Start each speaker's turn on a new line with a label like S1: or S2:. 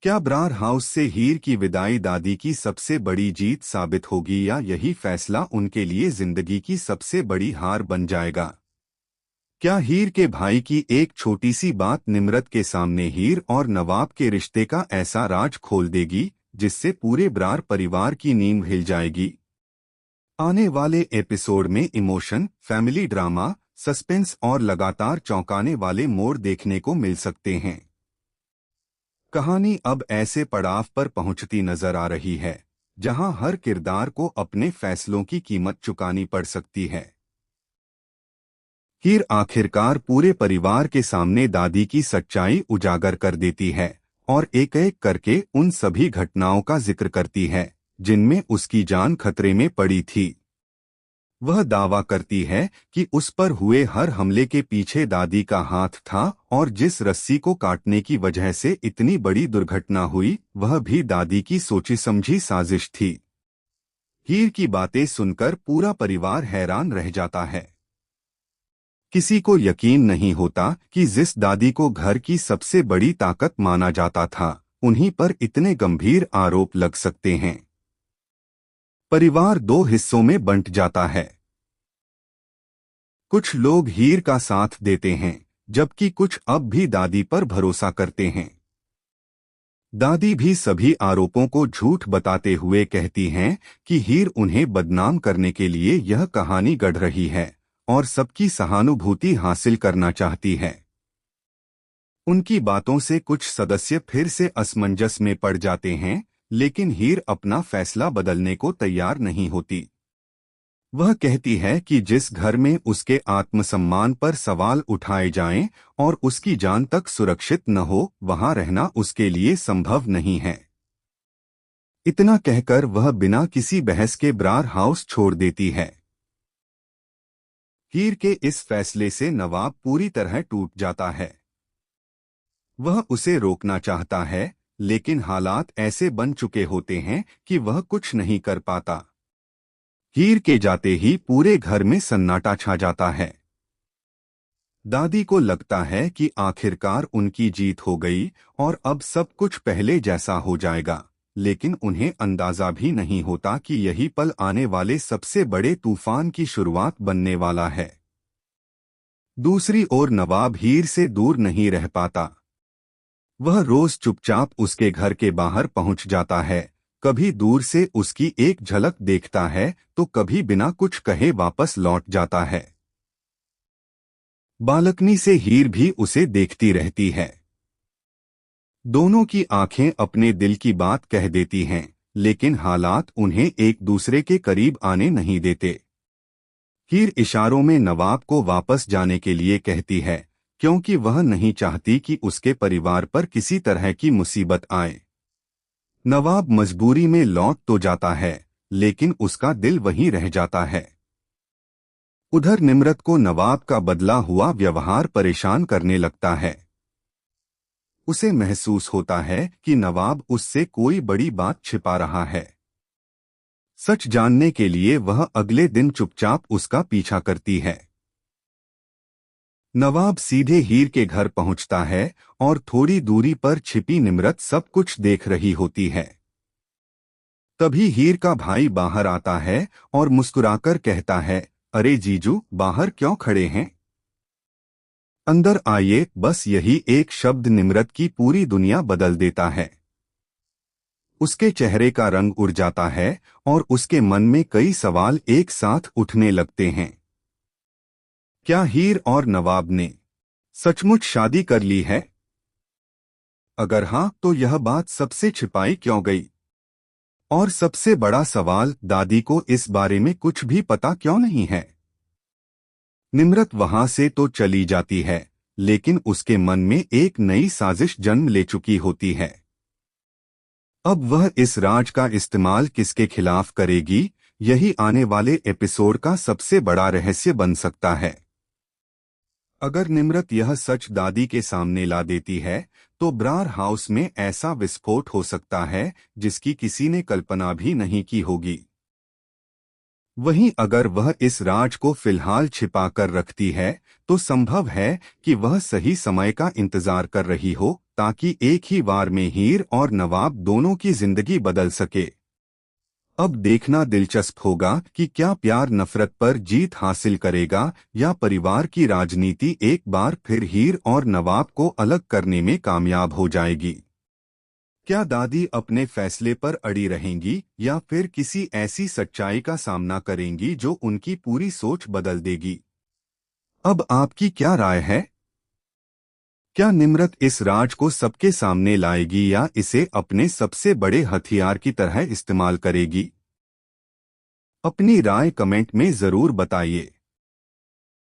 S1: क्या ब्रार हाउस से हीर की विदाई दादी की सबसे बड़ी जीत साबित होगी या यही फैसला उनके लिए जिंदगी की सबसे बड़ी हार बन जाएगा? क्या हीर के भाई की एक छोटी सी बात निम्रत के सामने हीर और नवाब के रिश्ते का ऐसा राज खोल देगी जिससे पूरे ब्रार परिवार की नींव हिल जाएगी? आने वाले एपिसोड में इमोशन, फैमिली ड्रामा, सस्पेंस और लगातार चौंकाने वाले मोड़ देखने को मिल सकते हैं। कहानी अब ऐसे पड़ाव पर पहुंचती नजर आ रही है जहां हर किरदार को अपने फैसलों की कीमत चुकानी पड़ सकती है। हीर आखिरकार पूरे परिवार के सामने दादी की सच्चाई उजागर कर देती है और एक एक करके उन सभी घटनाओं का जिक्र करती है जिनमें उसकी जान खतरे में पड़ी थी। वह दावा करती है कि उस पर हुए हर हमले के पीछे दादी का हाथ था और जिस रस्सी को काटने की वजह से इतनी बड़ी दुर्घटना हुई वह भी दादी की सोची समझी साजिश थी। हीर की बातें सुनकर पूरा परिवार हैरान रह जाता है। किसी को यकीन नहीं होता कि जिस दादी को घर की सबसे बड़ी ताकत माना जाता था उन्हीं पर इतने गंभीर आरोप लग सकते हैं। परिवार दो हिस्सों में बंट जाता है। कुछ लोग हीर का साथ देते हैं जबकि कुछ अब भी दादी पर भरोसा करते हैं। दादी भी सभी आरोपों को झूठ बताते हुए कहती हैं कि हीर उन्हें बदनाम करने के लिए यह कहानी गढ़ रही है और सबकी सहानुभूति हासिल करना चाहती है। उनकी बातों से कुछ सदस्य फिर से असमंजस में पड़ जाते हैं, लेकिन हीर अपना फैसला बदलने को तैयार नहीं होती। वह कहती है कि जिस घर में उसके आत्मसम्मान पर सवाल उठाए जाएं और उसकी जान तक सुरक्षित न हो, वहां रहना उसके लिए संभव नहीं है। इतना कहकर वह बिना किसी बहस के ब्रार हाउस छोड़ देती है। हीर के इस फैसले से नवाब पूरी तरह टूट जाता है। वह उसे रोकना चाहता है, लेकिन हालात ऐसे बन चुके होते हैं कि वह कुछ नहीं कर पाता। हीर के जाते ही पूरे घर में सन्नाटा छा जाता है। दादी को लगता है कि आखिरकार उनकी जीत हो गई और अब सब कुछ पहले जैसा हो जाएगा, लेकिन उन्हें अंदाजा भी नहीं होता कि यही पल आने वाले सबसे बड़े तूफान की शुरुआत बनने वाला है। दूसरी ओर नवाब हीर से दूर नहीं रह पाता। वह रोज चुपचाप उसके घर के बाहर पहुंच जाता है, कभी दूर से उसकी एक झलक देखता है तो कभी बिना कुछ कहे वापस लौट जाता है। बालकनी से हीर भी उसे देखती रहती है। दोनों की आंखें अपने दिल की बात कह देती हैं, लेकिन हालात उन्हें एक दूसरे के करीब आने नहीं देते। हीर इशारों में नवाब को वापस जाने के लिए कहती है, क्योंकि वह नहीं चाहती कि उसके परिवार पर किसी तरह की मुसीबत आए। नवाब मजबूरी में लौट तो जाता है, लेकिन उसका दिल वहीं रह जाता है। उधर निम्रत को नवाब का बदला हुआ व्यवहार परेशान करने लगता है। उसे महसूस होता है कि नवाब उससे कोई बड़ी बात छिपा रहा है। सच जानने के लिए वह अगले दिन चुपचाप उसका पीछा करती है। नवाब सीधे हीर के घर पहुंचता है और थोड़ी दूरी पर छिपी निम्रत सब कुछ देख रही होती है। तभी हीर का भाई बाहर आता है और मुस्कुराकर कहता है, अरे जीजू, बाहर क्यों खड़े हैं? अंदर आइए। बस यही एक शब्द निम्रत की पूरी दुनिया बदल देता है। उसके चेहरे का रंग उड़ जाता है और उसके मन में कई सवाल एक साथ उठने लगते हैं। क्या हीर और नवाब ने सचमुच शादी कर ली है? अगर हाँ, तो यह बात सबसे छिपाई क्यों गई? और सबसे बड़ा सवाल, दादी को इस बारे में कुछ भी पता क्यों नहीं है? निम्रत वहां से तो चली जाती है, लेकिन उसके मन में एक नई साजिश जन्म ले चुकी होती है। अब वह इस राज का इस्तेमाल किसके खिलाफ करेगी, यही आने वाले एपिसोड का सबसे बड़ा रहस्य बन सकता है। अगर निम्रत यह सच दादी के सामने ला देती है, तो ब्रार हाउस में ऐसा विस्फोट हो सकता है जिसकी किसी ने कल्पना भी नहीं की होगी। वहीं अगर वह इस राज को फिलहाल छिपा कर रखती है, तो संभव है कि वह सही समय का इंतजार कर रही हो ताकि एक ही बार में हीर और नवाब दोनों की जिंदगी बदल सके। अब देखना दिलचस्प होगा कि क्या प्यार नफरत पर जीत हासिल करेगा या परिवार की राजनीति एक बार फिर हीर और नवाब को अलग करने में कामयाब हो जाएगी। क्या दादी अपने फैसले पर अड़ी रहेंगी या फिर किसी ऐसी सच्चाई का सामना करेंगी जो उनकी पूरी सोच बदल देगी? अब आपकी क्या राय है? क्या निम्रत इस राज को सबके सामने लाएगी या इसे अपने सबसे बड़े हथियार की तरह इस्तेमाल करेगी? अपनी राय कमेंट में जरूर बताइए।